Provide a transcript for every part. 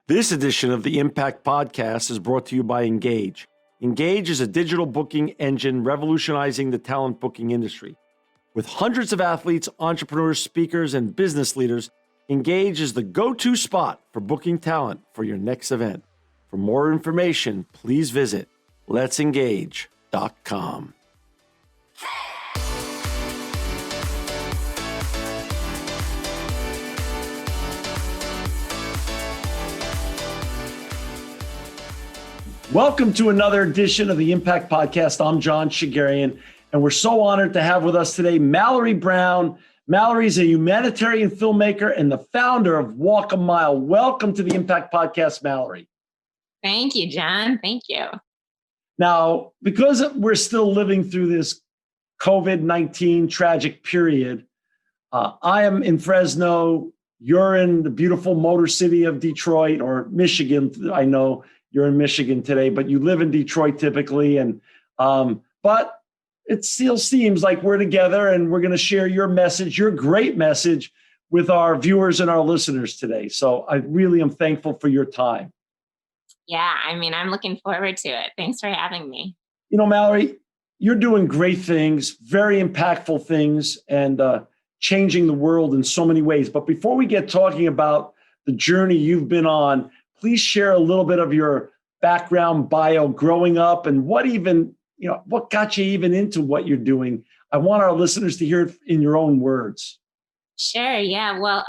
This edition of the Impact Podcast is brought to you by Engage. Engage is a digital booking engine revolutionizing the talent booking industry. With hundreds of athletes, entrepreneurs, speakers, and business leaders, Engage is the go-to spot for booking talent for your next event. For more information, please visit letsengage.com. Welcome to another edition of the Impact Podcast. I'm John Shegerian, and we're so honored to have with us today Mallory Brown. Mallory is a humanitarian filmmaker and the founder of Walk a Mile. Welcome to the Impact Podcast, Mallory. Thank you, John. Thank you. Now, because we're still living through this COVID-19 tragic period, I am in Fresno. You're in the beautiful Motor City of Detroit or Michigan. I know you're in Michigan today, but you live in Detroit typically. And but it still seems like we're together and we're going to share your message, your great message with our viewers and our listeners today. So I really am thankful for your time. Yeah, I'm looking forward to it. Thanks for having me. You know, Mallory, you're doing great things, very impactful things, and changing the world in so many ways. But before we get talking about the journey you've been on, please share a little bit of your background bio growing up and what got you even into what you're doing. I want our listeners to hear it in your own words. Sure. Yeah. Well,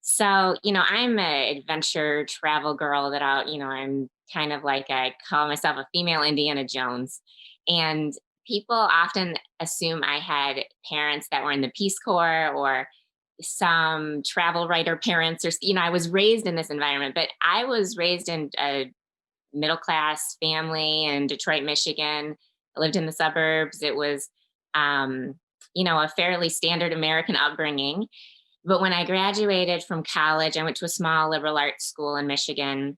so, I'm an adventure travel girl that I'm kind of like, I call myself a female Indiana Jones. And people often assume I had parents that were in the Peace Corps or some travel writer parents, or, I was raised in this environment, but I was raised in a middle-class family in Detroit, Michigan. I lived in the suburbs. It was, a fairly standard American upbringing. But when I graduated from college, I went to a small liberal arts school in Michigan.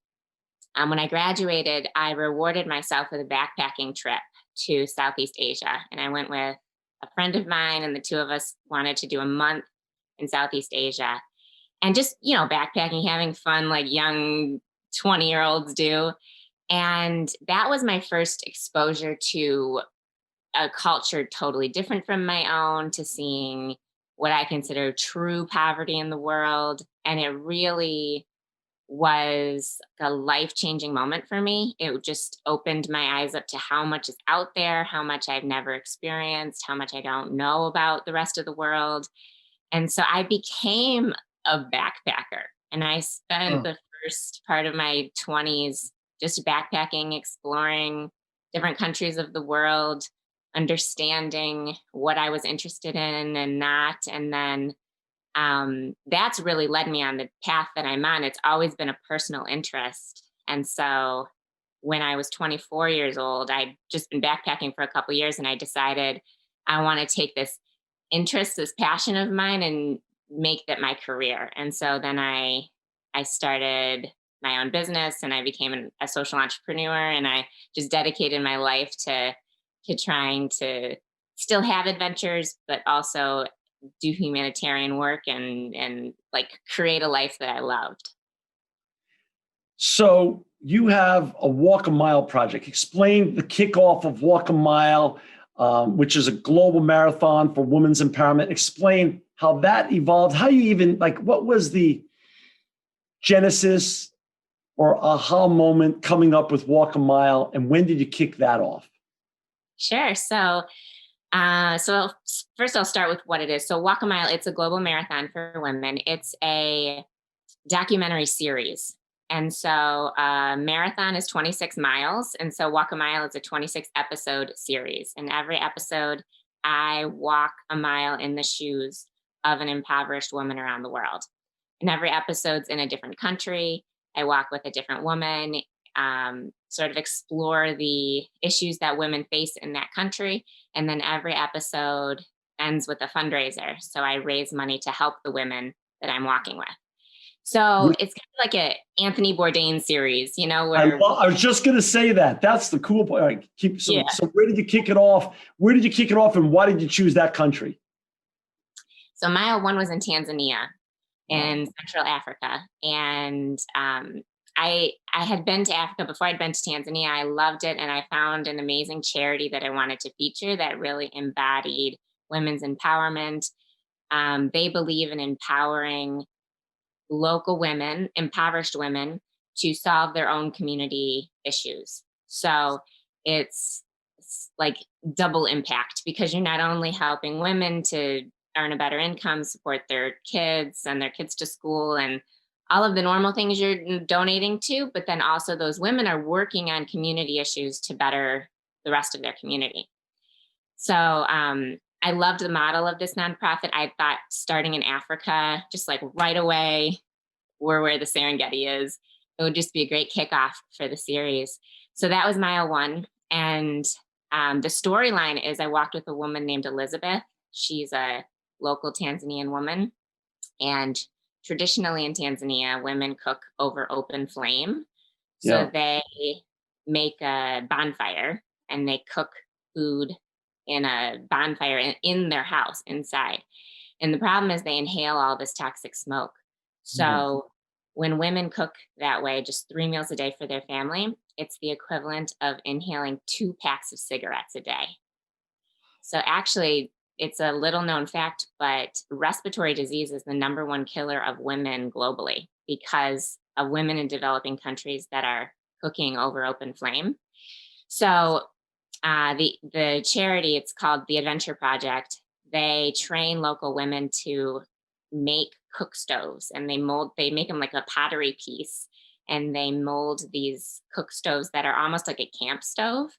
When I graduated, I rewarded myself with a backpacking trip to Southeast Asia. And I went with a friend of mine, and the two of us wanted to do a month in Southeast Asia and just, backpacking, having fun like young 20-year-olds do. And that was my first exposure to a culture totally different from my own, to seeing what I consider true poverty in the world. And it really was a life-changing moment for me. It just opened my eyes up to how much is out there, how much I've never experienced, how much I don't know about the rest of the world. And so I became a backpacker, and I spent the first part of my 20s just backpacking, exploring different countries of the world, understanding what I was interested in and not. And then that's really led me on the path that I'm on. It's always been a personal interest. And so when I was 24 years old, I'd just been backpacking for a couple of years, and I decided I want to take this interest, this passion of mine, and make that my career. And so then I started my own business, and I became a social entrepreneur, and I just dedicated my life to trying to still have adventures, but also do humanitarian work and like create a life that I loved. So you have a Walk a Mile project. Explain the kickoff of Walk a Mile, which is a global marathon for women's empowerment. Explain how that evolved, how you even, what was the genesis or aha moment coming up with Walk a Mile, and when did you kick that off? Sure. So first I'll start with what it is. So Walk a Mile, it's a global marathon for women. It's a documentary series. And so marathon is 26 miles. And so Walk a Mile is a 26 episode series. And every episode, I walk a mile in the shoes of an impoverished woman around the world. And every episode's in a different country. I walk with a different woman, sort of explore the issues that women face in that country. And then every episode ends with a fundraiser. So I raise money to help the women that I'm walking with. So it's kind of like a Anthony Bourdain series, where I was just going to say that. That's the cool part. So where did you kick it off? Where did you kick it off, and why did you choose that country? So mile one was in Tanzania. Wow. in Central Africa. And I had been to Africa before I'd been to Tanzania. I loved it, and I found an amazing charity that I wanted to feature that really embodied women's empowerment. They believe in empowering local women, impoverished women, to solve their own community issues. So it's like double impact, because you're not only helping women to earn a better income, support their kids, send their kids to school, and all of the normal things you're donating to, but then also those women are working on community issues to better the rest of their community. So I loved the model of this nonprofit. I thought starting in Africa, just like right away, where the Serengeti is, it would just be a great kickoff for the series. So that was mile one. And the storyline is I walked with a woman named Elizabeth. She's a local Tanzanian woman. And traditionally in Tanzania, women cook over open flame. So Yeah. they make a bonfire and they cook food in a bonfire in their house inside. And the problem is they inhale all this toxic smoke. Mhm. So when women cook that way, just 3 meals a day for their family, it's the equivalent of inhaling 2 packs of cigarettes a day. So actually, it's a little known fact, but respiratory disease is the number one killer of women globally because of women in developing countries that are cooking over open flame. So the charity, it's called the Adventure Project. They train local women to make cook stoves, and they make them like a pottery piece, and they mold these cook stoves that are almost like a camp stove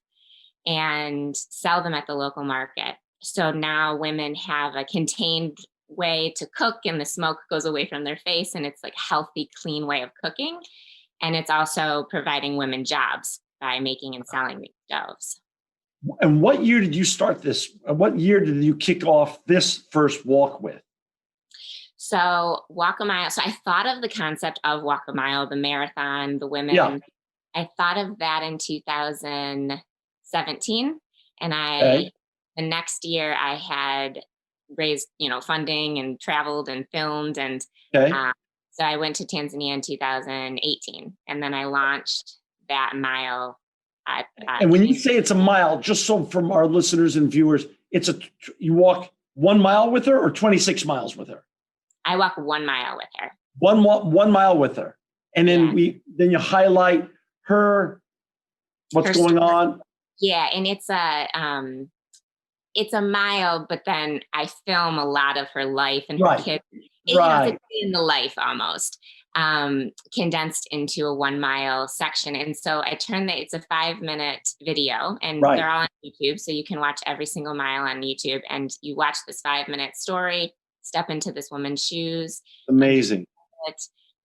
and sell them at the local market. So now women have a contained way to cook, and the smoke goes away from their face, and it's like a healthy, clean way of cooking. And it's also providing women jobs by making and selling these stoves. And what year did you start this? What year did you kick off this first walk with? So walk a mile. So I thought of the concept of walk a mile, the marathon, the Yeah. women. I thought of that in 2017. And Okay. the next year I had raised, funding and traveled and filmed. And Okay. uh, so I went to Tanzania in 2018, and then I launched that mile. And when you say it's a mile, just so from our listeners and viewers, you walk 1 mile with her or 26 miles with her? I walk 1 mile with her. 1 mile with her. And then Yeah. then you highlight what's Her going story. on. Yeah, and it's a mile, but then I film a lot of her life and her Right. kids. Right. It's a day in the life almost, condensed into a 1 mile section. And so it's a 5-minute video, and Right. they're all on YouTube. So you can watch every single mile on YouTube, and you watch this 5-minute story, step into this woman's shoes. Amazing.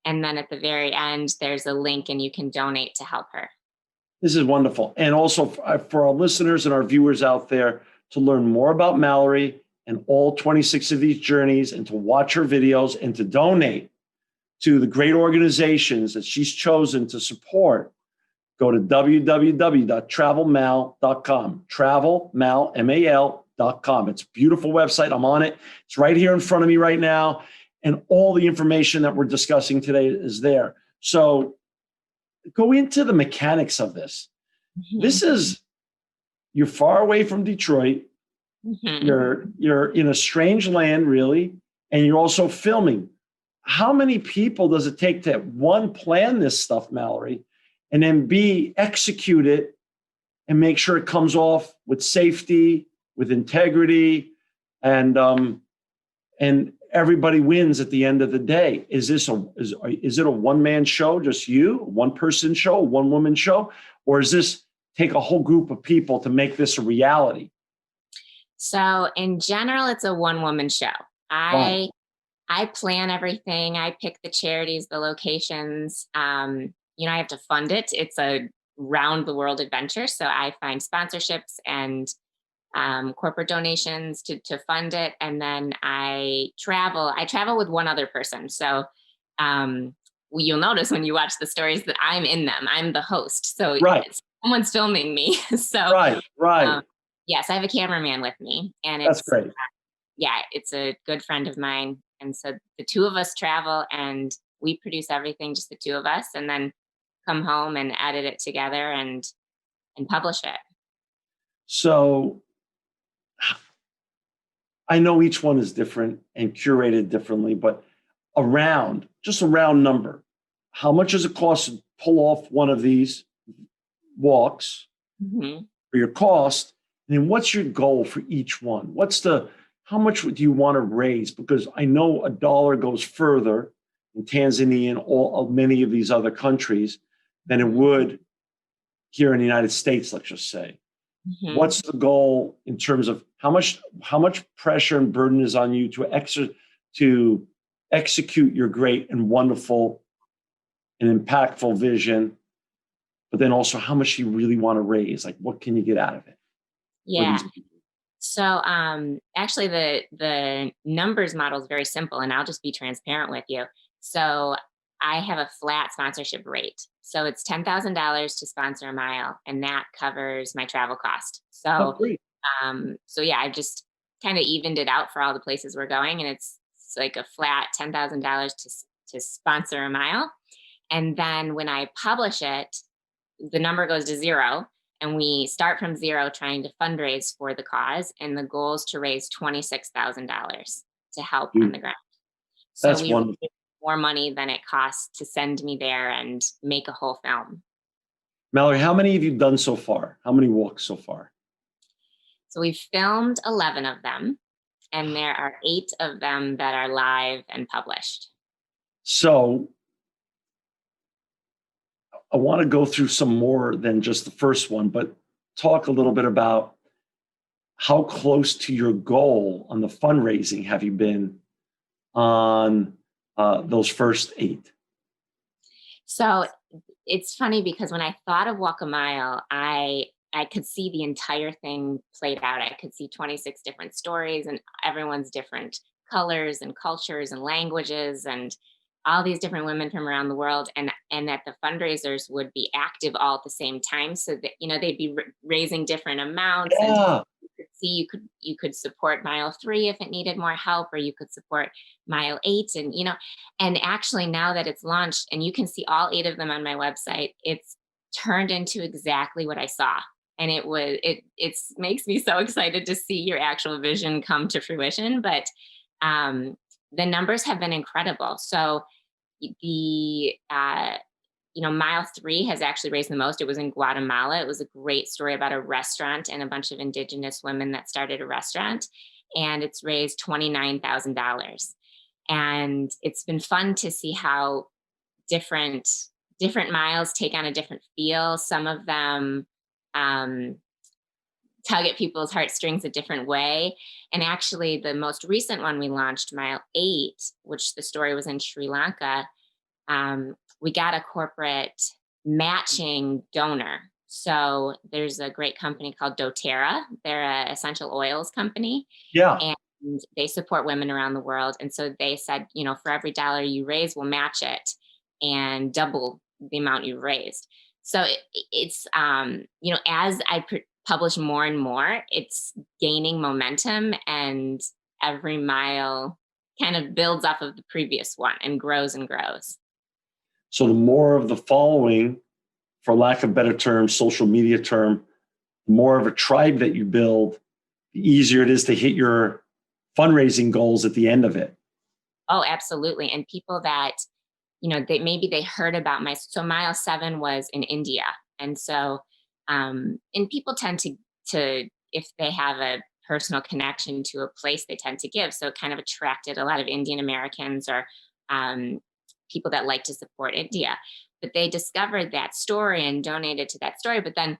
And then at the very end, there's a link, and you can donate to help her. This is wonderful. And also for our listeners and our viewers out there, to learn more about Mallory and all 26 of these journeys, and to watch her videos and to donate to the great organizations that she's chosen to support, go to www.travelmal.com. Travelmal.com. It's a beautiful website. I'm on it. It's right here in front of me right now. And all the information that we're discussing today is there. So go into the mechanics of this. Mhm. You're far away from Detroit. Mhm. You're in a strange land, really, and you're also filming. How many people does it take to, one, plan this stuff, Mallory, and then B, execute it and make sure it comes off with safety, with integrity, and everybody wins at the end of the day? Is it a one-man show, just you, one person show, one woman show, or is this take a whole group of people to make this a reality? So in general, it's a one-woman show. Right. I plan everything. I pick the charities, the locations. I have to fund it. It's a round the world adventure. So I find sponsorships and corporate donations to fund it. And then I travel. I travel with one other person. So you'll notice when you watch the stories that I'm in them. I'm the host. So Right. someone's filming me. So Right. yes, I have a cameraman with me, and That's great. it's a good friend of mine. And so the two of us travel and we produce everything, just the two of us, and then come home and edit it together and publish it. So I know each one is different and curated differently, but just a round number, how much does it cost to pull off one of these walks Mhm. for your cost? And then what's your goal for each one? How much do you want to raise? Because I know a dollar goes further in Tanzania and many of these other countries than it would here in the United States, let's just say. Mhm. What's the goal in terms of how much pressure and burden is on you to execute your great and wonderful and impactful vision, but then also how much you really want to raise? Like, what can you get out of it for Yeah. these people? So actually the numbers model is very simple, and I'll just be transparent with you. So I have a flat sponsorship rate. So it's $10,000 to sponsor a mile, and that covers my travel cost. Oh, So great. yeah, I just kind of evened it out for all the places we're going, and it's like a flat $10,000 to sponsor a mile. And then when I publish it, the number goes to zero, and we start from zero trying to fundraise for the cause, and the goal is to raise $26,000 to help on Dude, the ground. So that's we wonderful. raised more money than it costs to send me there and make a whole film. Mallory, how many have you done so far? How many walks so far? So we've filmed 11 of them, and there are 8 of them that are live and published. So I want to go through some more than just the first one, but talk a little bit about how close to your goal on the fundraising have you been on those first 8? So it's funny because when I thought of Walk a Mile, I could see the entire thing played out. I could see 26 different stories and everyone's different colors and cultures and languages and all these different women from around the world, and that the fundraisers would be active all at the same time, so that they'd be raising different amounts, and Yeah. you could support mile 3 if it needed more help, or you could support mile 8, and actually now that it's launched and you can see all 8 of them on my website, it's turned into exactly what I saw. And it makes me so excited to see your actual vision come to fruition. But um the numbers have been incredible. So the mile 3 has actually raised the most. It was in Guatemala. It was a great story about a restaurant and a bunch of indigenous women that started a restaurant, and it's raised $29,000. And it's been fun to see how different different miles take on a different feel. Some of them um, tug at people's heartstrings a different way. And actually, the most recent one we launched, mile 8, which the story was in Sri Lanka, we got a corporate matching donor. So there's a great company called doTERRA. They're an essential oils company, Yeah. and they support women around the world. And so they said, for every dollar you raise, we'll match it and double the amount you've raised. So it's, as I publish more and more, it's gaining momentum, and every mile kind of builds off of the previous one and grows and grows. So the more of the following, for lack of better term, social media term, the more of a tribe that you build, the easier it is to hit your fundraising goals at the end of it. Oh, absolutely. And people that, they heard about so mile 7 was in India. And so, and people tend to, if they have a personal connection to a place, they tend to give. So it kind of attracted a lot of Indian Americans, or um, people that like to support India. But they discovered that story and donated to that story. But then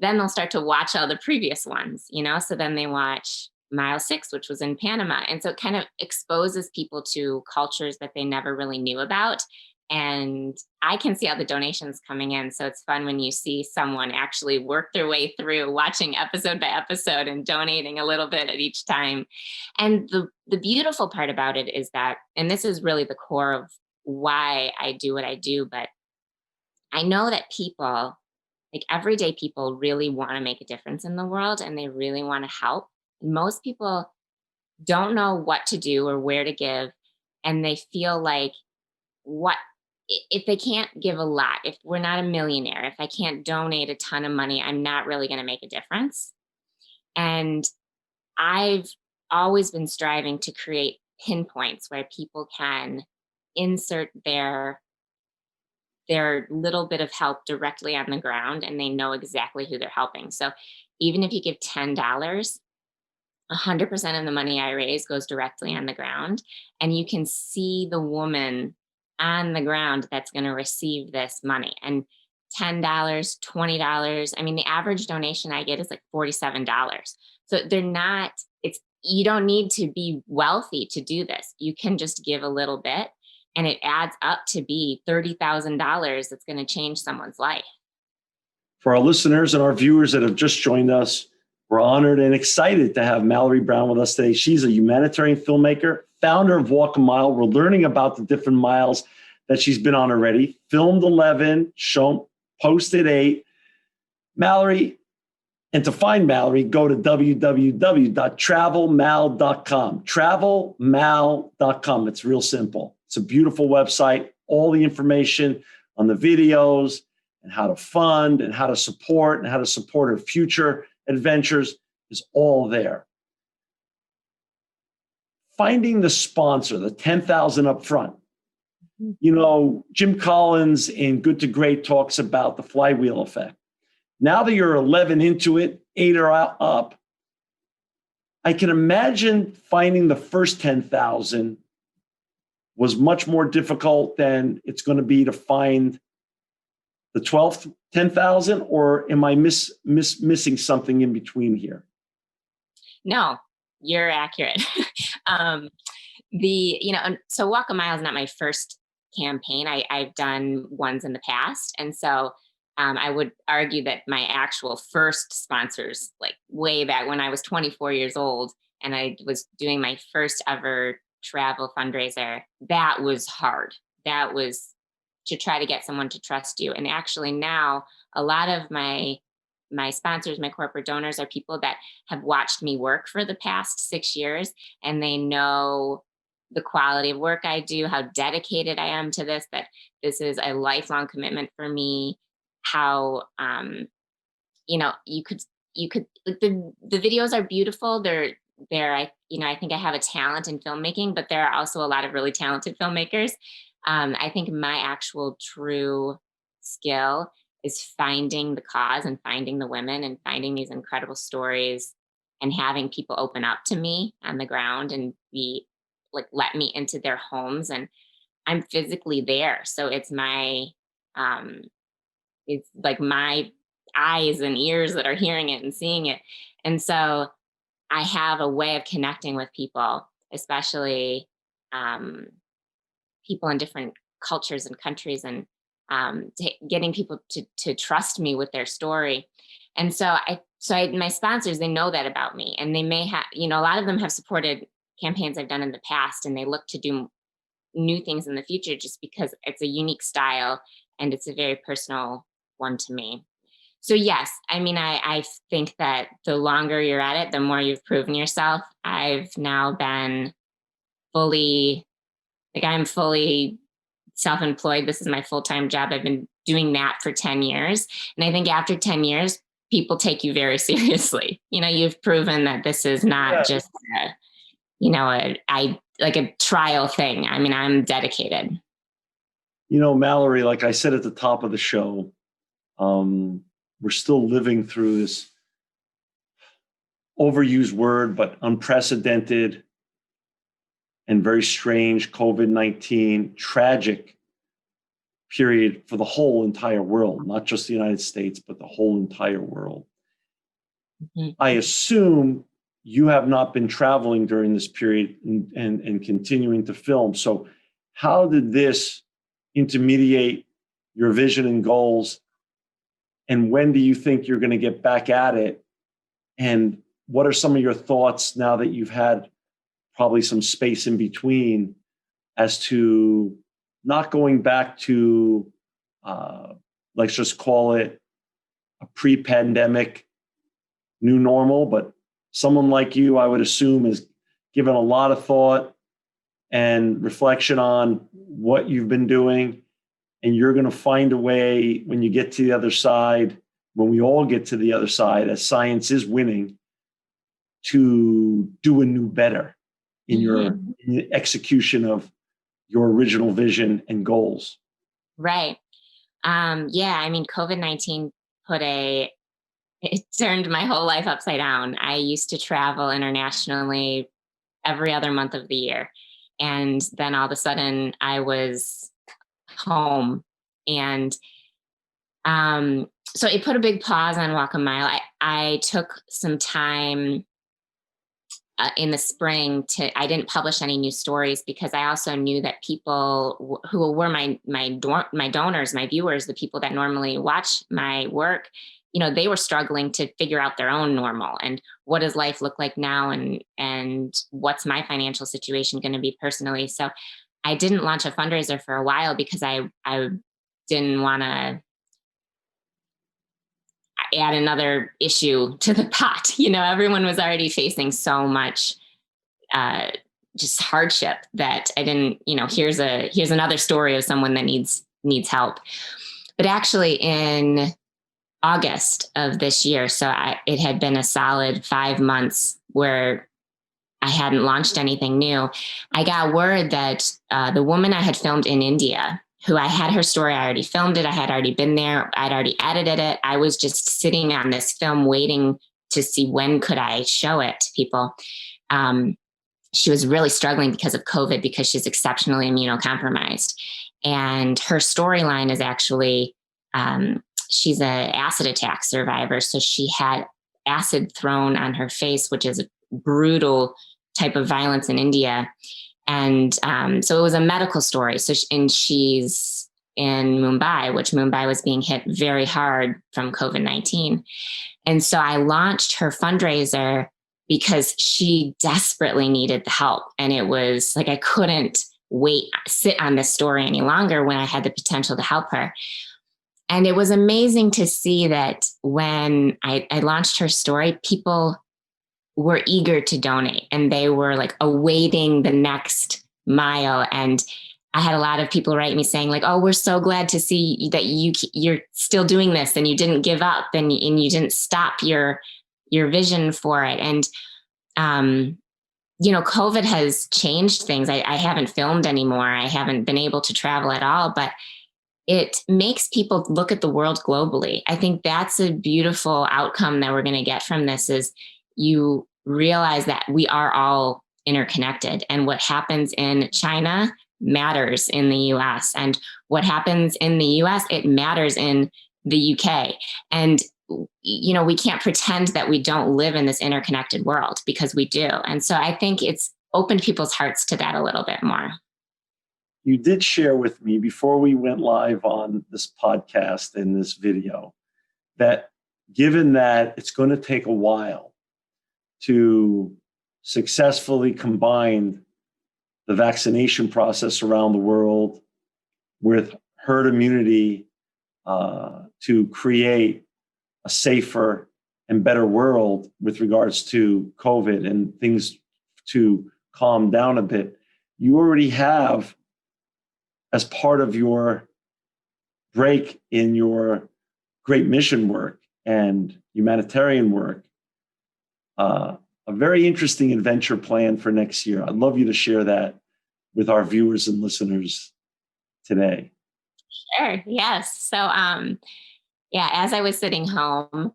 they'll start to watch all the previous ones, So then they watch mile 6, which was in Panama. And so it kind of exposes people to cultures that they never really knew about. And I can see all the donations coming in. So it's fun when you see someone actually work their way through watching episode by episode and donating a little bit at each time. And the beautiful part about it is that, and this is really the core of why I do what I do, but I know that people, like everyday people, really want to make a difference in the world, and they really want to help. Most people don't know what to do or where to give. and they feel like, what if they can't give a lot, if we're not a millionaire, if I can't donate a ton of money, I'm not really going to make a difference. And I've always been striving to create pinpoints where people can insert their little bit of help directly on the ground, and they know exactly who they're helping. So even if you give $10, 100% of the money I raise goes directly on the ground, and you can see the woman on the ground that's going to receive this money. And $10, $20, I mean, the average donation I get is like $47. So they're not, it's, you don't need to be wealthy to do this. You can just give a little bit, and it adds up to be $30,000 that's going to change someone's life. For our listeners and our viewers that have just joined us, we're honored and excited to have Mallory Brown with us today. She's a humanitarian filmmaker, founder of Walk a Mile. We're learning about the different miles that she's been on already. Filmed 11, posted 8. Mallory, and to find Mallory, go to www.travelmal.com. Travelmal.com. It's real simple. It's a beautiful website. All the information on the videos and how to fund and how to support her future adventures is all there. Finding the sponsor, the $10,000 up front. You know, Jim Collins in Good to Great talks about the flywheel effect. Now that you're 11 into it, 8 are up, I can imagine finding the first 10,000 was much more difficult than it's going to be to find the 12th 10,000, or am I missing something in between here? No, you're accurate. So Walk a Mile is not my first campaign. I've done ones in the past. And so I would argue that my actual first sponsors, like way back when I was 24 years old and I was doing my first ever travel fundraiser, that was hard. That was to try to get someone to trust you. And actually now a lot of my sponsors, my corporate donors, are people that have watched me work for the past 6 years, and they know the quality of work I do, how dedicated I am to this, that this is a lifelong commitment for me. How you could the videos are beautiful. I think I have a talent in filmmaking, but there are also a lot of really talented filmmakers. I think my actual true skill is finding the cause and finding the women and finding these incredible stories and having people open up to me on the ground and let me into their homes, and I'm physically there. So it's like my eyes and ears that are hearing it and seeing it. And so I have a way of connecting with people, especially people in different cultures and countries, and getting people to trust me with their story. And so my sponsors, they know that about me, and they may have, a lot of them have supported campaigns I've done in the past, and they look to do new things in the future just because it's a unique style and it's a very personal one to me. So yes, I mean, I think that the longer you're at it, the more you've proven yourself. I've now been I'm fully self-employed. This is my full-time job. I've been doing that for 10 years. And I think after 10 years, people take you very seriously. You've proven that this is not just a trial thing. I mean, I'm dedicated. Mallory, like I said at the top of the show, we're still living through this overused word, but unprecedented and very strange COVID-19 tragic period for the whole entire world, not just the United States, but the whole entire world. Mm-hmm. I assume you have not been traveling during this period and continuing to film. So how did this intermediate your vision and goals? And when do you think you're going to get back at it? And what are some of your thoughts now that you've had probably some space in between as to not going back to, let's just call it a pre-pandemic new normal, but someone like you, I would assume, has given a lot of thought and reflection on what you've been doing. And you're going to find a way when you get to the other side, when we all get to the other side, as science is winning, to do a new better in your in the execution of your original vision and goals. Right. Yeah, I mean, COVID-19 it turned my whole life upside down. I used to travel internationally every other month of the year. And then all of a sudden I was home. And so it put a big pause on Walk a Mile. I took some time in the spring I didn't publish any new stories because I also knew that people who were my donors, my viewers, the people that normally watch my work, they were struggling to figure out their own normal and what does life look like now, and what's my financial situation going to be personally. So I didn't launch a fundraiser for a while because I didn't want to add another issue to the pot. Everyone was already facing so much just hardship that I didn't, here's another story of someone that needs help. But actually in August of this year, so it had been a solid 5 months where I hadn't launched anything new. I got word that the woman I had filmed in India, who I had her story, I already filmed it, I had already been there, I'd already edited it. I was just sitting on this film waiting to see when could I show it to people. She was really struggling because of COVID because she's exceptionally immunocompromised. And her storyline is actually, she's an acid attack survivor. So she had acid thrown on her face, which is a brutal type of violence in India. And so it was a medical story. And she's in Mumbai, which Mumbai was being hit very hard from COVID-19. And so I launched her fundraiser because she desperately needed the help. And it was like, I couldn't sit on this story any longer when I had the potential to help her. And it was amazing to see that when I launched her story, people were eager to donate and they were like awaiting the next mile. And I had a lot of people write me saying like, oh, we're so glad to see that you're still doing this and you didn't give up and you didn't stop your vision for it. And, COVID has changed things. I haven't filmed anymore. I haven't been able to travel at all, but it makes people look at the world globally. I think that's a beautiful outcome that we're going to get from this is you realize that we are all interconnected, and what happens in China matters in the US, and what happens in the US, it matters in the UK. And, we can't pretend that we don't live in this interconnected world because we do. And so I think it's opened people's hearts to that a little bit more. You did share with me before we went live on this podcast and this video that given that it's going to take a while to successfully combine the vaccination process around the world with herd immunity to create a safer and better world with regards to COVID and things to calm down a bit. You already have, as part of your break in your great mission work and humanitarian work, a very interesting adventure plan for next year. I'd love you to share that with our viewers and listeners today. Sure. Yes. So, as I was sitting home,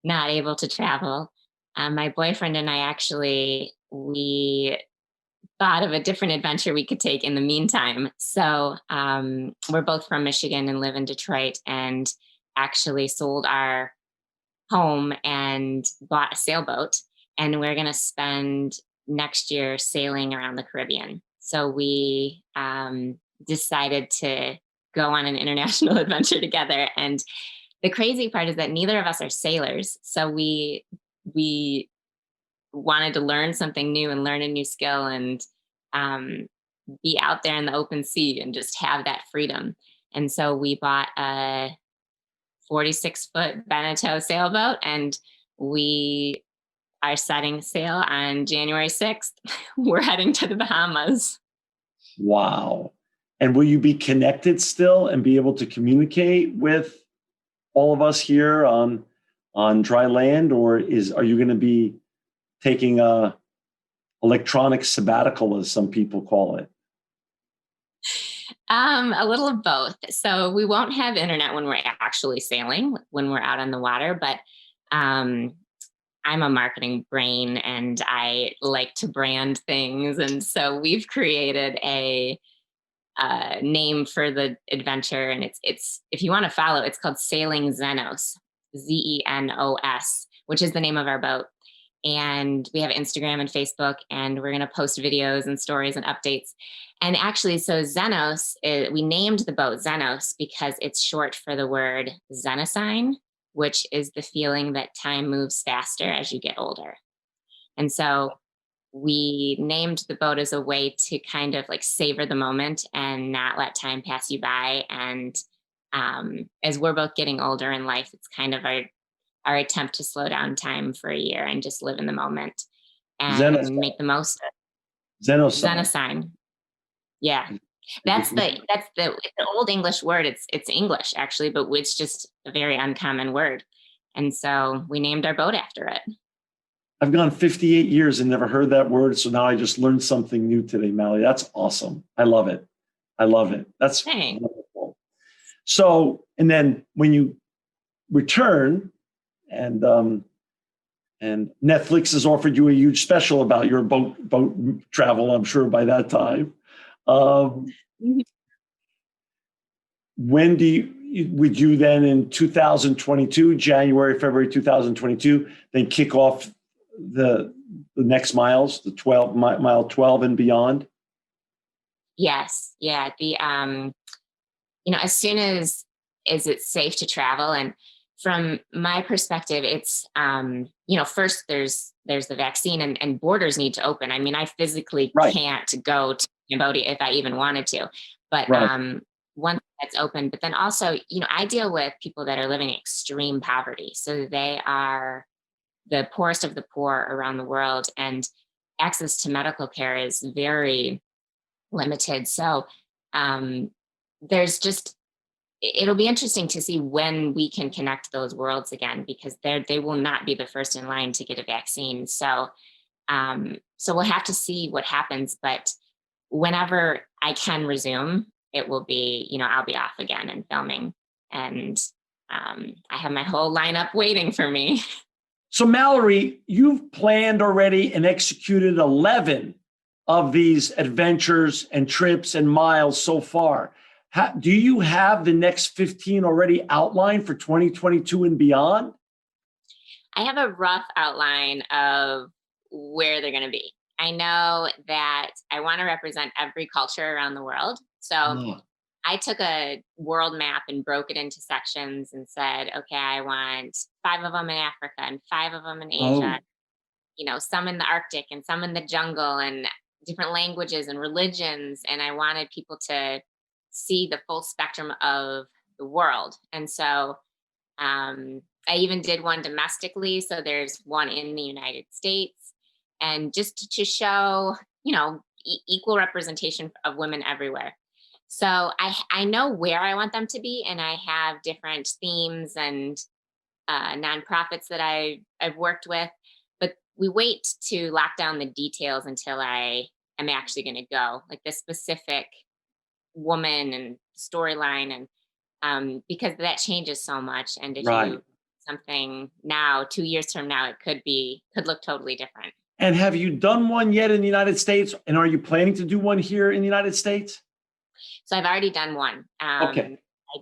not able to travel, my boyfriend and I we thought of a different adventure we could take in the meantime. So we're both from Michigan and live in Detroit, and actually sold our home and bought a sailboat. And we're going to spend next year sailing around the Caribbean. So we decided to go on an international adventure together. And the crazy part is that neither of us are sailors. So we wanted to learn something new and learn a new skill and be out there in the open sea and just have that freedom. And so we bought a 46-foot Beneteau sailboat, and we are setting sail on January 6th. We're heading to the Bahamas. Wow. And will you be connected still and be able to communicate with all of us here on dry land, or are you going to be taking a electronic sabbatical, as some people call it? A little of both. So we won't have internet when we're actually sailing, when we're out on the water, but um, I'm a marketing brain and I like to brand things. And so we've created a name for the adventure, and it's if you want to follow, it's called Sailing Xenos, Zenos, which is the name of our boat. And we have Instagram and Facebook, and we're going to post videos and stories and updates. And actually, so Xenos, we named the boat Xenos because it's short for the word Xenocine, which is the feeling that time moves faster as you get older. And so we named the boat as a way to kind of like savor the moment and not let time pass you by. And as we're both getting older in life, it's kind of our attempt to slow down time for a year and just live in the moment and Xenocide. make the most of Xenocide. Xenocine. Yeah. That's the it's an old English word. It's English actually, but it's just a very uncommon word. And so we named our boat after it. I've gone 58 years and never heard that word. So now I just learned something new today, Mallory. That's awesome. I love it. I love it. That's Thanks. wonderful. So, and then when you return and Netflix has offered you a huge special about your boat travel, I'm sure by that time. Um, when would you then in 2022, January, February 2022, then kick off the next miles, the 12 mile 12 and beyond? Yes. Yeah. As soon as it's safe to travel, and from my perspective, it's first there's the vaccine, and borders need to open. I mean, I physically Right. can't go to Cambodia if I even wanted to, but Right. once that's open. But then also, I deal with people that are living in extreme poverty, so they are the poorest of the poor around the world, and access to medical care is very limited. So there's just it'll be interesting to see when we can connect those worlds again, because they will not be the first in line to get a vaccine. So we'll have to see what happens. But whenever I can resume, it will be, I'll be off again and filming. And I have my whole lineup waiting for me. So, Mallory, you've planned already and executed 11 of these adventures and trips and miles so far. Do you have the next 15 already outlined for 2022 and beyond? I have a rough outline of where they're going to be. I know that I want to represent every culture around the world. So Oh, I took a world map and broke it into sections and said, okay, I want 5 of them in Africa and 5 of them in Asia, oh, some in the Arctic and some in the jungle, and different languages and religions. And I wanted people to see the full spectrum of the world. And so I even did one domestically. So there's one in the United States, and just to show, equal representation of women everywhere. So I know where I want them to be, and I have different themes and nonprofits that I've worked with. But we wait to lock down the details until I am actually going to go, like the specific woman and storyline, and because that changes so much. And if right. you something now, 2 years from now, it could look totally different. And have you done one yet in the United States? And are you planning to do one here in the United States? So I've already done one. Okay.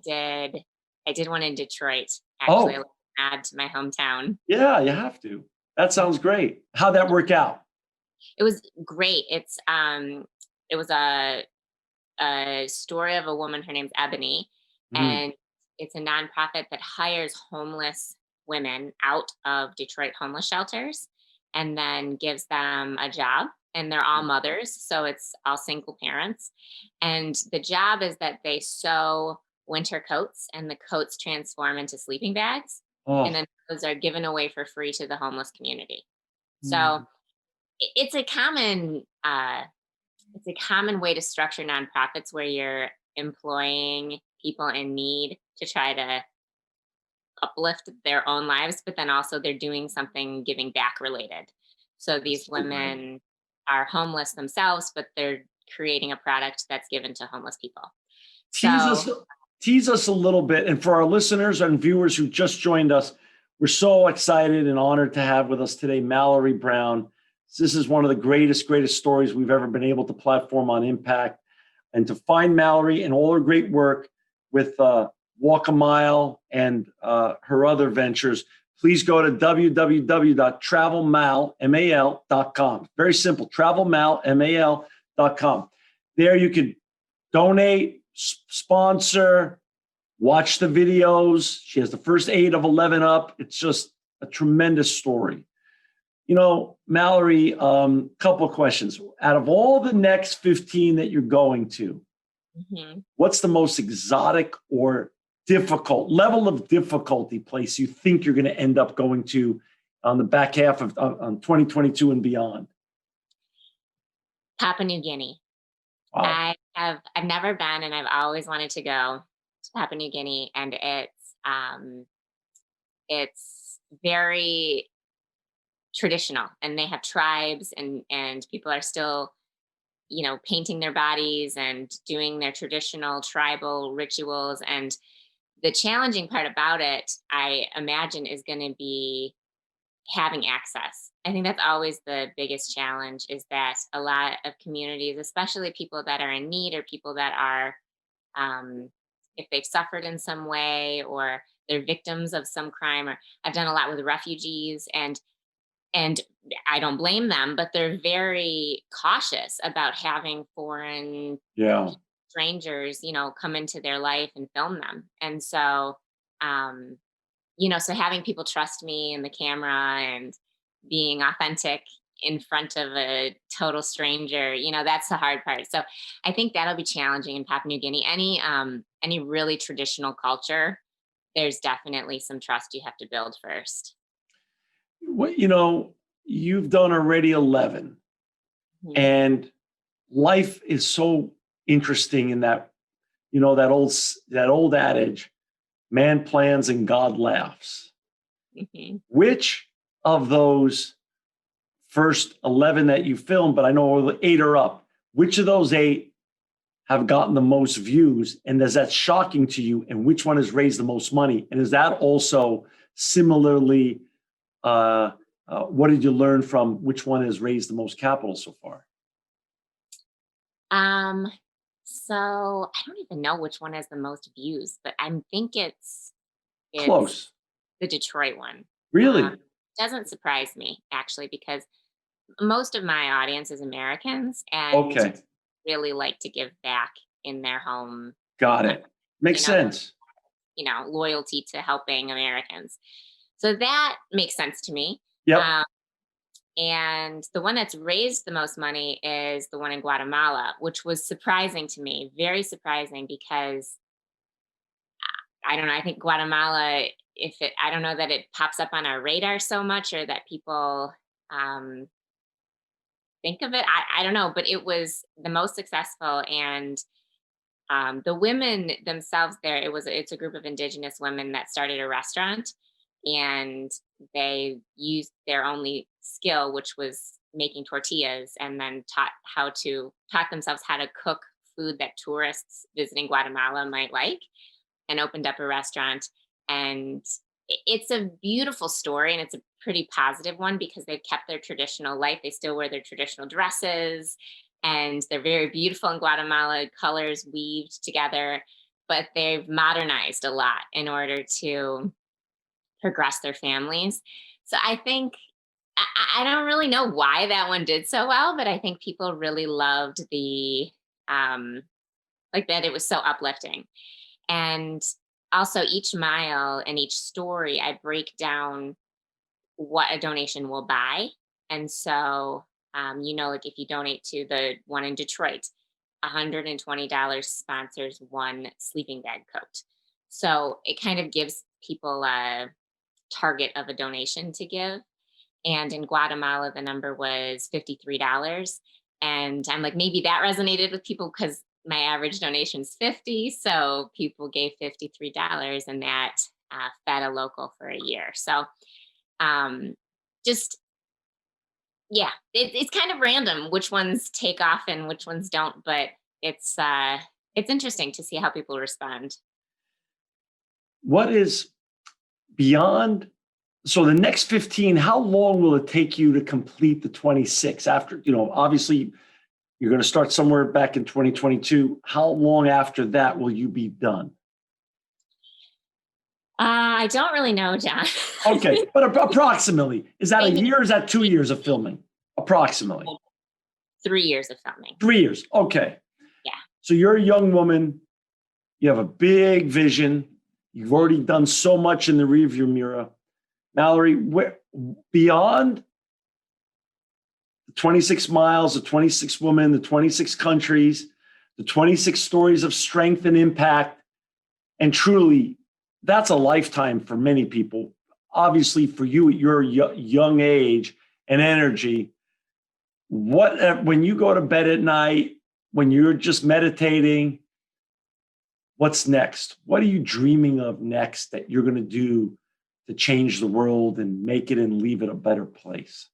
I did one in Detroit. Actually, I Oh, like to add to my hometown. yeah, you have to. That sounds great. How'd that work out? It was great. It was a story of a woman. Her name's Ebony, Mm. and it's a nonprofit that hires homeless women out of Detroit homeless shelters and then gives them a job. And they're all mothers, so it's all single parents. And the job is that they sew winter coats, and the coats transform into sleeping bags. And Oh, then those are given away for free to the homeless community. So mm. it's a common it's a common way to structure nonprofits where you're employing people in need to try to uplift their own lives, but then also they're doing something giving back related. So these So great. women are homeless themselves, but they're creating a product that's given to homeless people. Tease So us, tease us a little bit. And for our listeners and viewers who just joined us, we're so excited and honored to have with us today Mallory Brown. This is one of the greatest stories we've ever been able to platform on Impact. And to find Mallory and all her great work with Walk a Mile and her other ventures, please go to www.travelmal.com. Very simple, travelmal.com. There you can donate, sponsor, watch the videos. She has the first 8 of 11 up. It's just a tremendous story. You know, Mallory, couple of questions. Out of all the next 15 that you're going to, mhm. what's the most exotic or difficult level of difficulty place you think you're going to end up going to on the back half of on 2022 and beyond? Papua New Guinea. Wow. I've never been, and I've always wanted to go to Papua New Guinea, and it's very traditional, and they have tribes, and people are still, painting their bodies and doing their traditional tribal rituals. And the challenging part about it, I imagine, is going to be having access. I think that's always the biggest challenge, is that a lot of communities, especially people that are in need or people that are, um, if they've suffered in some way or they're victims of some crime, or I've done a lot with refugees, and I don't blame them, but they're very cautious about having foreign Yeah. strangers, come into their life and film them. And so, um, so having people trust me and the camera and being authentic in front of a total stranger, that's the hard part. So I think that'll be challenging in Papua New Guinea. Any really traditional culture, there's definitely some trust you have to build first. What you've done already 11, Mhm. and life is so interesting in that that old adage, man plans and God laughs. Mhm. Which of those first 11 that you filmed, but I know the 8 are up, which of those 8 have gotten the most views? And is that shocking to you? And which one has raised the most money? And is that also similarly, what did you learn from which one has raised the most capital so far? Um, so I don't even know which one has the most views, but I think it's Close. the Detroit one. Um, Really? doesn't surprise me, actually, because most of my audience is Americans and Okay. really like to give back in their home, Got coun- it. Makes they sense. loyalty to helping Americans. So that makes sense to me. Yep. Um, and the one that's raised the most money is the one in Guatemala, which was surprising to me, very surprising, because I don't know. I think Guatemala, I don't know that it pops up on our radar so much, or that people um, think of it. I don't know, but it was the most successful. And the women themselves there, it's a group of indigenous women that started a restaurant, and they used their only skill, which was making tortillas, and then taught themselves how to cook food that tourists visiting Guatemala might like, and opened up a restaurant. And it's a beautiful story, and it's a pretty positive one, because they've kept their traditional life. They still wear their traditional dresses, and they're very beautiful in Guatemala, colors weaved together, but they've modernized a lot in order to progress their families. So I think, I don't really know why that one did so well, but I think people really loved um like that it was so uplifting. And also, each mile and each story, I break down what a donation will buy. And so, like if you donate to the one in Detroit, $120 sponsors one sleeping bag coat. So it kind of gives people a target of a donation to give. And in Guatemala, the number was $53. And I'm like, maybe that resonated with people because my average donation is 50. So people gave $53 and that fed a local for a year. So um, just, yeah, it's kind of random which ones take off and which ones don't, but it's interesting to see how people respond. What is beyond? So the next 15, how long will it take you to complete the 26 after, obviously you're going to start somewhere back in 2022. How long after that will you be done? I don't really know, John. Okay, but approximately, is that a Maybe year or is that 2 years of filming? Approximately. 3 years of filming. 3 years. Okay. Yeah. So you're a young woman. You have a big vision. You've already done so much in the rearview mirror. Mallory, beyond the 26 miles, the 26 women, the 26 countries, the 26 stories of strength and impact, and truly, that's a lifetime for many people. Obviously, for you at your young age and energy, when you go to bed at night, when you're just meditating, what's next? What are you dreaming of next that you're going to do to change the world and make it and leave it a better place?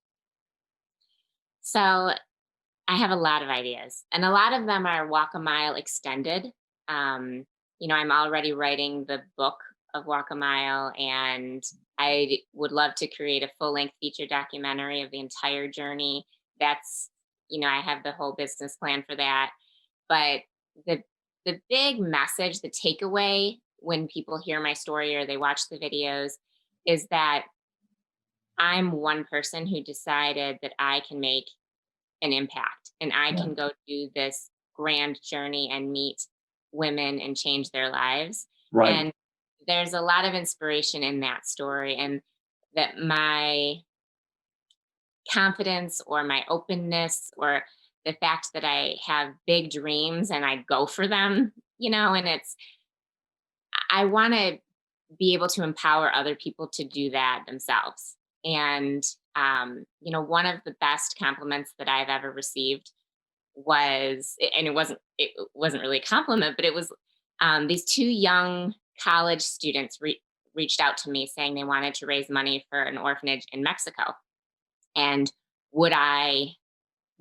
So I have a lot of ideas, and a lot of them are Walk a Mile extended. Um, I'm already writing the book of Walk a Mile, and I would love to create a full length feature documentary of the entire journey. That's, I have the whole business plan for that. But the the big message, the takeaway when people hear my story or they watch the videos is that I'm one person who decided that I can make an impact and I Yeah. can go do this grand journey and meet women and change their lives. Right. And there's a lot of inspiration in that story, and that my confidence or my openness or the fact that I have big dreams and I go for them, and I want to be able to empower other people to do that themselves. And one of the best compliments that I've ever received was, and it wasn't really a compliment, but it was these two young college students reached out to me saying they wanted to raise money for an orphanage in Mexico, and would I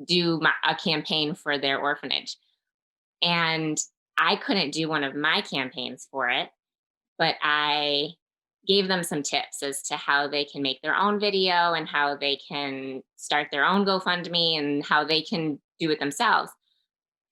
do a campaign for their orphanage? And I couldn't do one of my campaigns for it, but I gave them some tips as to how they can make their own video and how they can start their own GoFundMe and how they can do it themselves.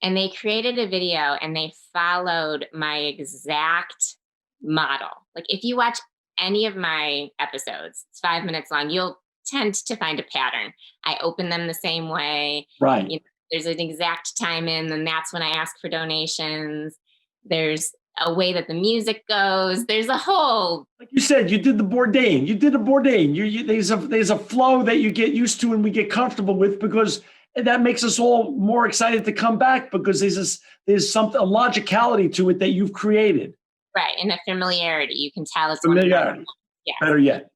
And they created a video and they followed my exact model. Like if you watch any of my episodes, it's 5 minutes long, you'll tend to find a pattern. I open them the same way. Right. There's an exact time in, and that's when I ask for donations. There's a way that the music goes. There's a whole, Like you said, you did the Bourdain. You did a Bourdain. There's a flow that you get used to and we get comfortable with, because that makes us all more excited to come back, because there's something, a logicality to it that you've created. right, and a familiarity. You can tell it's Familiarity. Yeah. Better yet.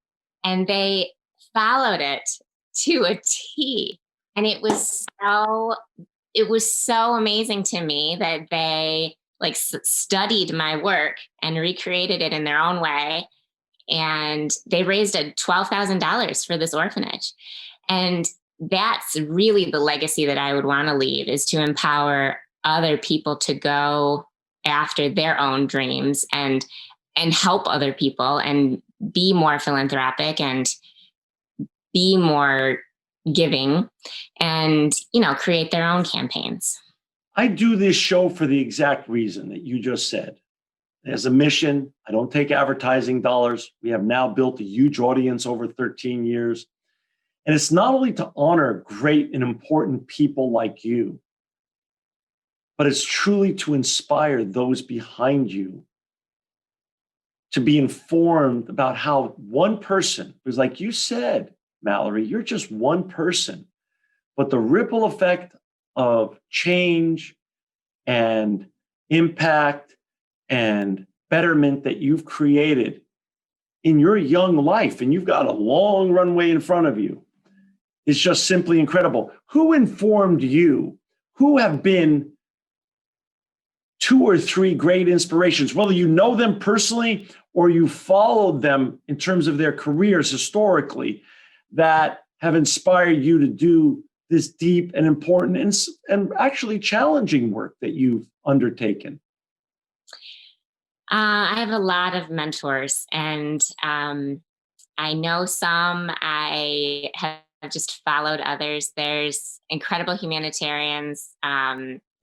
And they followed it to a T. And it was so amazing to me that they like studied my work and recreated it in their own way. And they raised $12,000 for this orphanage. And that's really the legacy that I would want to leave, is to empower other people to go after their own dreams and help other people and be more philanthropic and be more giving and, create their own campaigns. I do this show for the exact reason that you just said. As a mission, I don't take advertising dollars. We have now built a huge audience over 13 years. And it's not only to honor great and important people like you, but it's truly to inspire those behind you to be informed about how one person, because like you said, Mallory, you're just one person, but the ripple effect of change and impact and betterment that you've created in your young life, and you've got a long runway in front of you, is just simply incredible. Who informed you? Who have been two or three great inspirations, whether you know them personally or you followed them in terms of their careers historically, that have inspired you to do this deep and important and actually challenging work that you've undertaken? I have a lot of mentors, and I know some. I have just followed others. There's incredible humanitarians.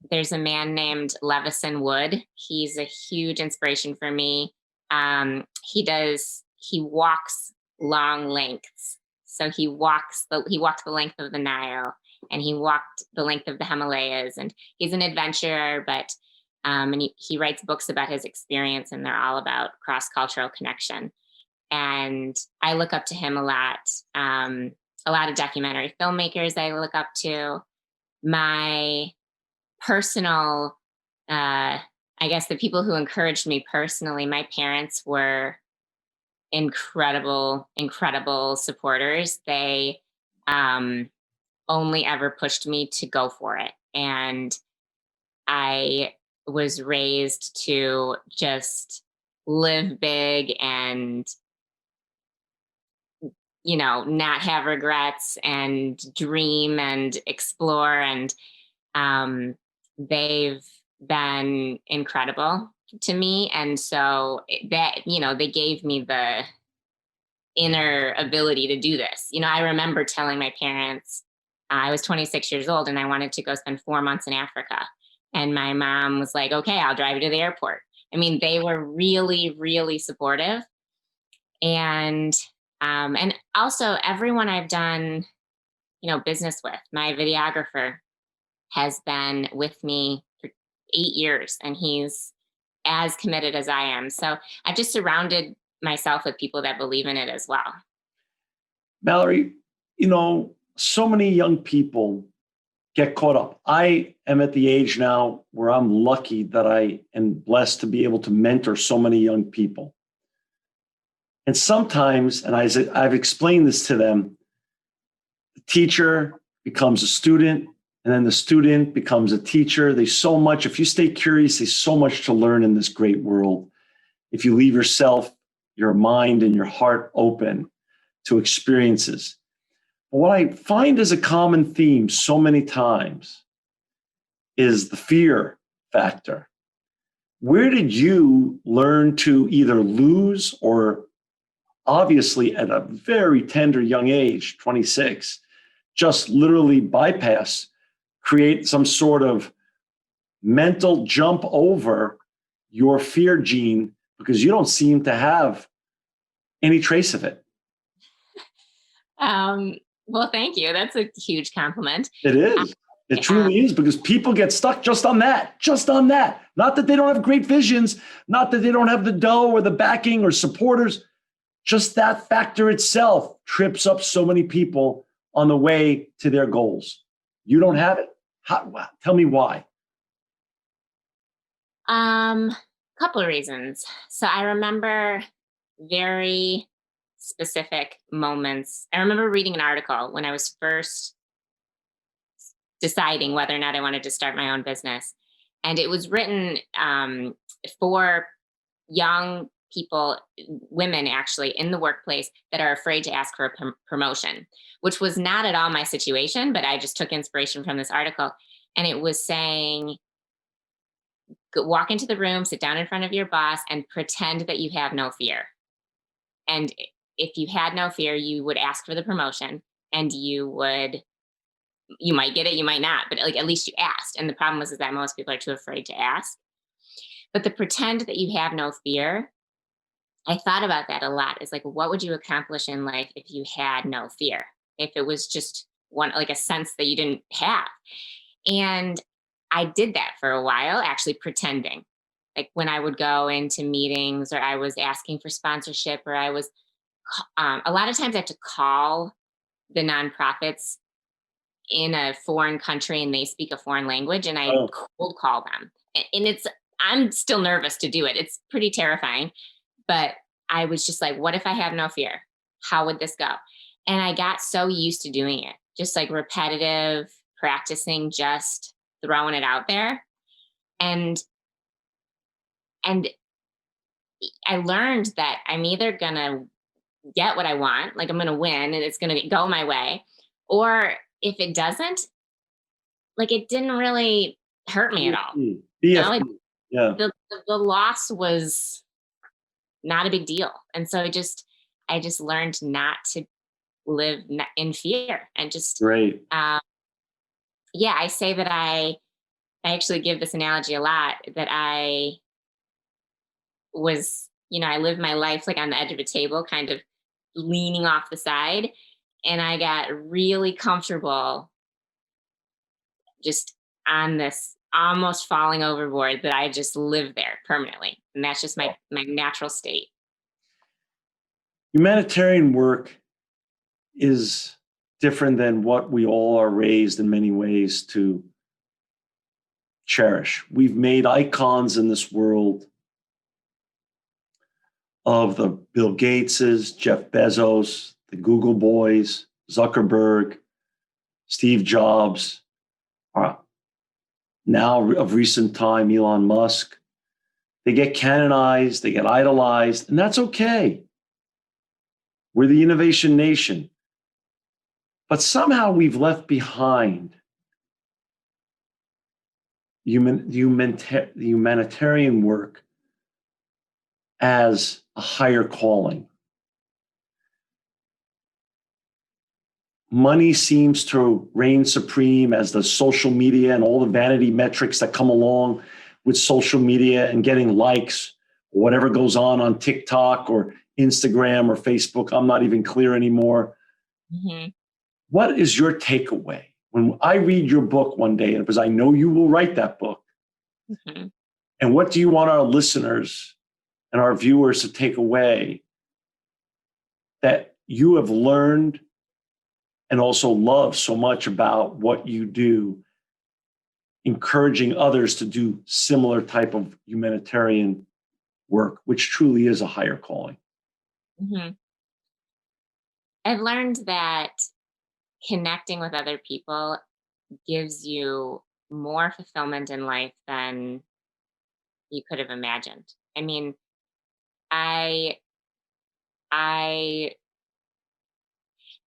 There's a man named Levison Wood. He's a huge inspiration for me. He walks long lengths. So he walked the length of the Nile, and he walked the length of the Himalayas, and he's an adventurer, but and he writes books about his experience, and they're all about cross-cultural connection. And I look up to him a lot. A lot of documentary filmmakers I look up to. My personal, I guess the people who encouraged me personally, my parents were incredible supporters. They only ever pushed me to go for it. And I was raised to just live big and, not have regrets and dream and explore. And they've been incredible to me. And so they gave me the inner ability to do this. I remember telling my parents, I was 26 years old and I wanted to go spend 4 months in Africa. And my mom was like, okay, I'll drive you to the airport. I mean, they were really, really supportive. And also everyone I've done, business with, my videographer has been with me for 8 years, and he's as committed as I am. So I've just surrounded myself with people that believe in it as well. Mallory, so many young people get caught up. I am at the age now where I'm lucky that I am blessed to be able to mentor so many young people. And sometimes, and I've explained this to them, the teacher becomes a student, and then the student becomes a teacher. If you stay curious, there's so much to learn in this great world. If you leave yourself, your mind, and your heart open to experiences. But what I find is a common theme so many times is the fear factor. Where did you learn to either lose or, obviously at a very tender young age, 26, just literally bypass, create some sort of mental jump over your fear gene because you don't seem to have any trace of it? Well, thank you. That's a huge compliment. It is. It truly is, because people get stuck just on that. Not that they don't have great visions, not that they don't have the dough or the backing or supporters. Just that factor itself trips up so many people on the way to their goals. You don't have it. Tell me why. Couple of reasons. So I remember very specific moments. I remember reading an article when I was first deciding whether or not I wanted to start my own business. And it was written for young people, women actually, in the workplace that are afraid to ask for a promotion, which was not at all my situation, but I just took inspiration from this article. And it was saying, walk into the room, sit down in front of your boss, and pretend that you have no fear. And if you had no fear, you would ask for the promotion, and you might get it, you might not, but at least you asked. And the problem is that most people are too afraid to ask. But the pretend that you have no fear, I thought about that a lot. It's like, what would you accomplish in life if you had no fear? If it was just a sense that you didn't have. And I did that for a while, actually pretending. Like when I would go into meetings, or I was asking for sponsorship, or I was, a lot of times I had to call the nonprofits in a foreign country and they speak a foreign language, and I cold call them. And I'm still nervous to do it. It's pretty terrifying. But I was just like, what if I have no fear? How would this go? And I got so used to doing it, just like repetitive practicing, just throwing it out there. And and I learned that I'm either gonna get what I want, like I'm gonna win and it's gonna go my way, or if it doesn't, like it didn't really hurt me at all. You know, BFB. Yeah. the loss was not a big deal. And so I just learned not to live in fear and just, Great. um, yeah, I say that I actually give this analogy a lot that I lived my life like on the edge of a table, kind of leaning off the side. And I got really comfortable just on this almost falling overboard that I just live there permanently. And that's just my natural state. Humanitarian work is different than what we all are raised in many ways to cherish. We've made icons in this world of the Bill Gateses, Jeff Bezos, the Google boys, Zuckerberg, Steve Jobs, now of recent time, Elon Musk. They get canonized, they get idolized, and that's okay. We're the innovation nation. But somehow we've left behind the humanitarian work as a higher calling. Money seems to reign supreme as the social media and all the vanity metrics that come along with social media and getting likes, or whatever goes on TikTok or Instagram or Facebook. I'm not even clear anymore. Mhm. What is your takeaway? When I read your book one day, because I know you will write that book, Mhm. and what do you want our listeners and our viewers to take away that you have learned and also love so much about what you do, encouraging others to do similar type of humanitarian work, which truly is a higher calling? Mhm. I've learned that connecting with other people gives you more fulfillment in life than you could have imagined. I mean, I I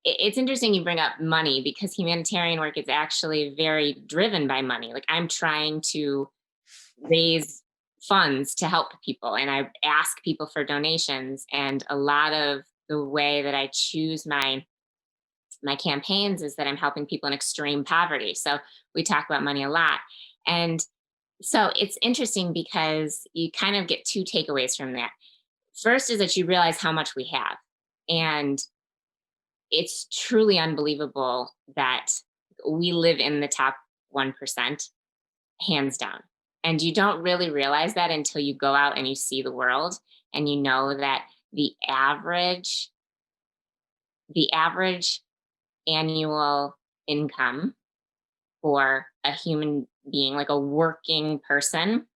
it's interesting you bring up money because humanitarian work is actually very driven by money. Like I'm trying to raise funds to help people and I ask people for donations, and a lot of the way that I choose my campaigns is that I'm helping people in extreme poverty. So we talk about money a lot. And so it's interesting because you kind of get two takeaways from that. First is that you realize how much we have. And it's truly unbelievable that we live in the top 1%, hands down. And you don't really realize that until you go out and you see the world and you know that the average the average annual income for a human being, like a working person,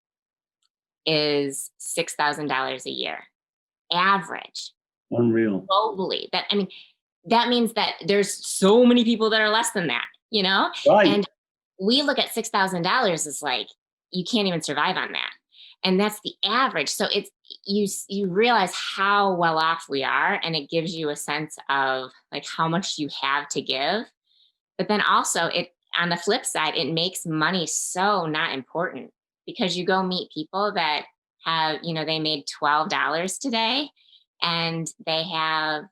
is $6,000 a year. Average Unreal. globally. That means that there's so many people that are less than that, you know? Right. And we look at $6,000 as like you can't even survive on that. And that's the average. So it's you realize how well off we are, and it gives you a sense of like how much you have to give. But then also it on the flip side, it makes money so not important because you go meet people that have, they made $12 today and they have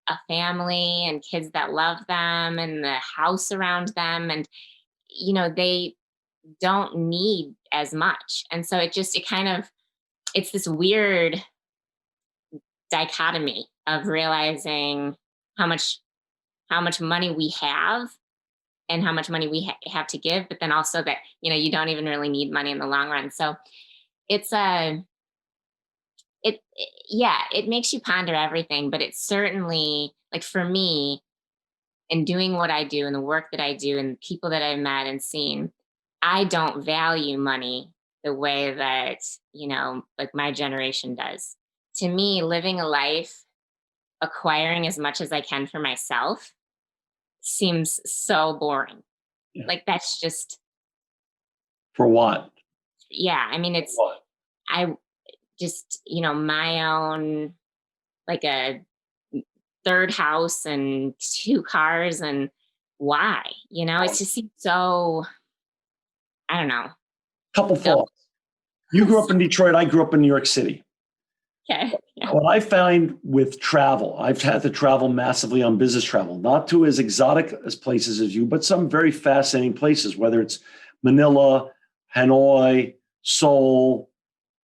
a family and kids that love them and the house around them, and they don't need as much. And so it kind of it's this weird dichotomy of realizing how much how much money we have and how much money we have to give, but then also that you don't even really need money in the long run. So it's a yeah, it makes you ponder everything, but it's certainly like for me, in doing what I do and the work that I do and people that I've met and seen, I don't value money the way that, like my generation does. To me, living a life, acquiring as much as I can for myself seems so boring. Yeah. Like that's just, For what? yeah. I mean, For it's, what? I just, my own, like a third house and two cars, and why, it just seems so, I don't know. Couple Don't, thoughts. You grew up in Detroit. I grew up in New York City. okay. Yeah. What I find with travel, I've had to travel massively on business travel, not to as exotic as places as you, but some very fascinating places, whether it's Manila, Hanoi, Seoul,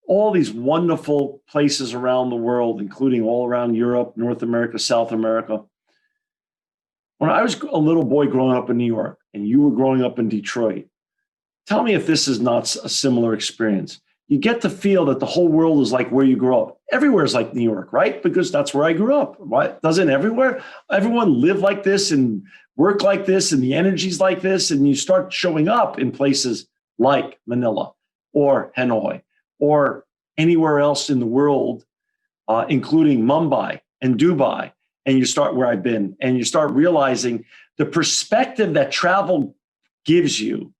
all these wonderful places around the world, including all around Europe, North America, South America. When I was a little boy growing up in New York and you were growing up in Detroit, tell me if this is not a similar experience. You get to feel that the whole world is like where you grew up. Everywhere is like New York, right? Because that's where I grew up. Why doesn't everywhere? Everyone live like this and work like this, and the energy's like this, and you start showing up in places like Manila or Hanoi or anywhere else in the world, including Mumbai and Dubai. And you start where I've been, and you start realizing the perspective that travel gives you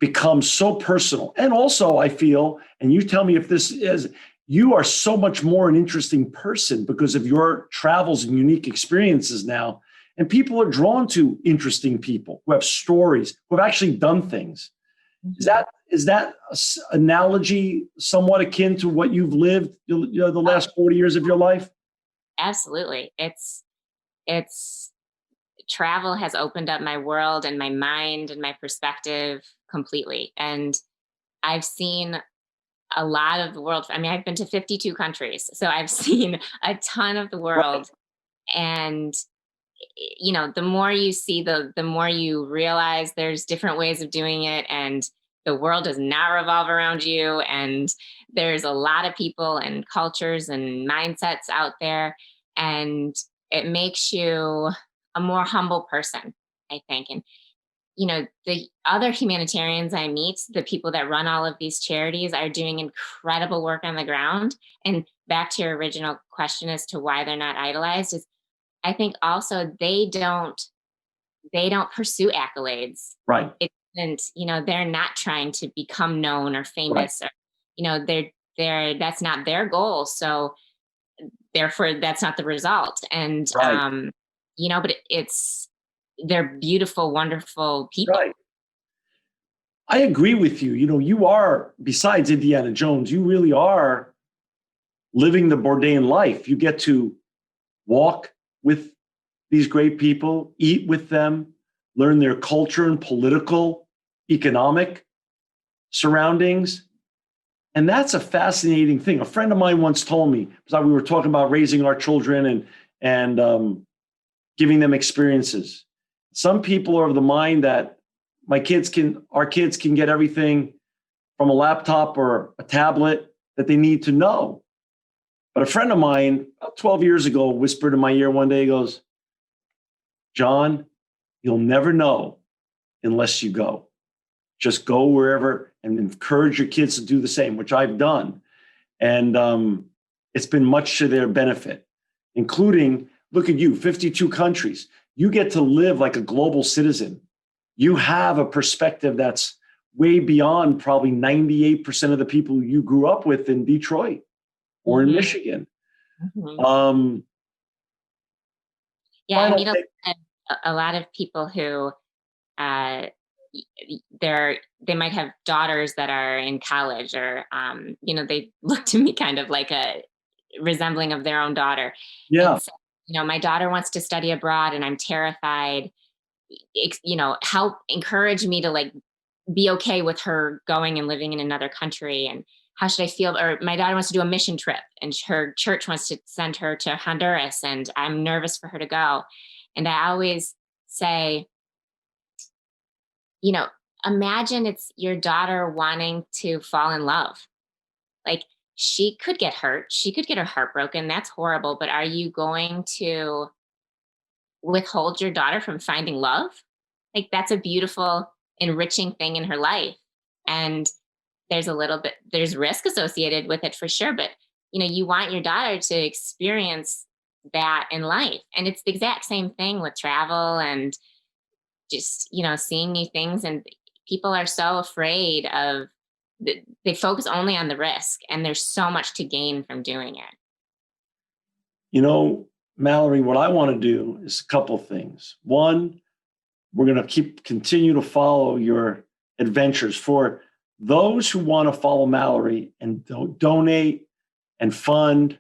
becomes so personal. And also, I feel, and you tell me if this is, you are so much more an interesting person because of your travels and unique experiences now. And people are drawn to interesting people who have stories, who have actually done things. Is that analogy somewhat akin to what you've lived, the last 40 years of your life? Absolutely. It's travel has opened up my world and my mind and my perspective completely. And I've seen a lot of the world. I mean, I've been to 52 countries, so I've seen a ton of the Right. world. And the more you see, the more you realize there's different ways of doing it, and the world does not revolve around you, and there's a lot of people and cultures and mindsets out there, and it makes you a more humble person, I think. And the other humanitarians I meet, the people that run all of these charities, are doing incredible work on the ground. And back to your original question as to why they're not idolized, is I think also they don't pursue accolades. Right. It isn't, they're not trying to become known or Right. famous, or, they're that's not their goal. So therefore that's not the result. And Right. but they're beautiful, wonderful people. Right. I agree with you. You are, besides Indiana Jones, you really are living the Bourdain life. You get to walk with these great people, eat with them, learn their culture and political, economic surroundings. And that's a fascinating thing. A friend of mine once told me, because we were talking about raising our children and giving them experiences. Some people are of the mind that our kids can get everything from a laptop or a tablet that they need to know. But a friend of mine, about 12 years ago, whispered in my ear one day, he goes, John, you'll never know unless you go. Just go wherever and encourage your kids to do the same, which I've done. And it's been much to their benefit, including, look at you, 52 countries. You get to live like a global citizen. You have a perspective that's way beyond probably 98% of the people you grew up with in Detroit or in Michigan. Mhm. Yeah, I Final meet thing. a lot of people who uh, they might have daughters that are in college, or they look to me kind of like a resembling of their own daughter, Yeah, and so, my daughter wants to study abroad, and I'm terrified. Help encourage me to like be okay with her going and living in another country, and how should I feel? Or my daughter wants to do a mission trip, and her church wants to send her to Honduras, and I'm nervous for her to go. And I always say, you know, imagine it's your daughter wanting to fall in love. Like, she could get hurt, she could get her heart broken. That's horrible. But are you going to withhold your daughter from finding love? Like, that's a beautiful, enriching thing in her life. And there's risk associated with it for sure. But, you want your daughter to experience that in life. And it's the exact same thing with travel and just, seeing new things. And people are so afraid of, they focus only on the risk, and there's so much to gain from doing it. Mallory, what I want to do is a couple things. One, we're going to continue to follow your adventures. For those who want to follow Mallory and donate and fund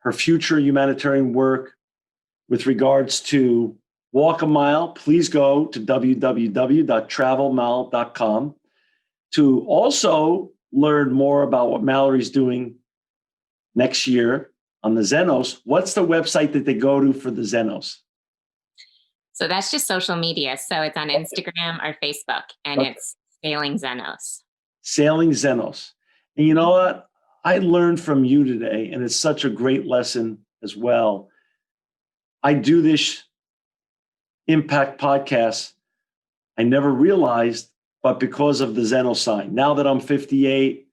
her future humanitarian work with regards to Walk a Mile, please go to www.travelmile.com to also learn more about what Mallory's doing next year on the Zenos. What's the website that they go to for the Zenos? So that's just social media. So it's on Instagram or Facebook, and it's Sailing Zenos. Sailing Zenos. And you know what? I learned from you today, and it's such a great lesson as well. I do this Impact podcast. I never realized, but because of the Zeno sign. Now that I'm 58,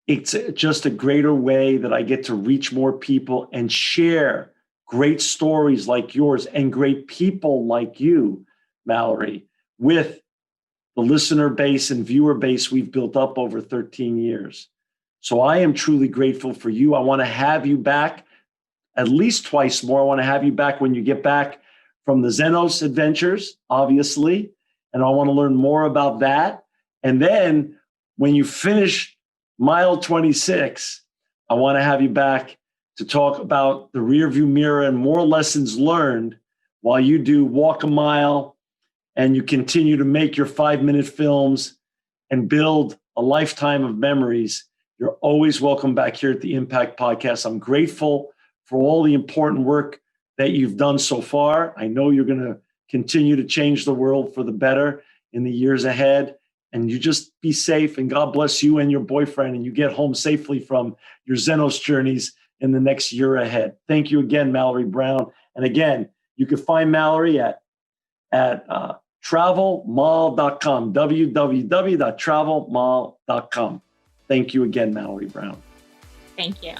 it's just a greater way that I get to reach more people and share great stories like yours and great people like you, Mallory, with the listener base and viewer base we've built up over 13 years. So I am truly grateful for you. I want to have you back at least twice more. I want to have you back when you get back from the Zenos adventures, obviously, and I want to learn more about that. And then when you finish mile 26, I want to have you back to talk about the rearview mirror and more lessons learned while you do Walk a Mile and you continue to make your 5-minute films and build a lifetime of memories. You're always welcome back here at the Impact Podcast. I'm grateful for all the important work that you've done so far. I know you're going to continue to change the world for the better in the years ahead. And you just be safe, and God bless you and your boyfriend, and you get home safely from your Zenos journeys in the next year ahead. Thank you again, Mallory Brown. And again, you can find Mallory at travelmall.com, www.travelmall.com. Thank you again, Mallory Brown. Thank you.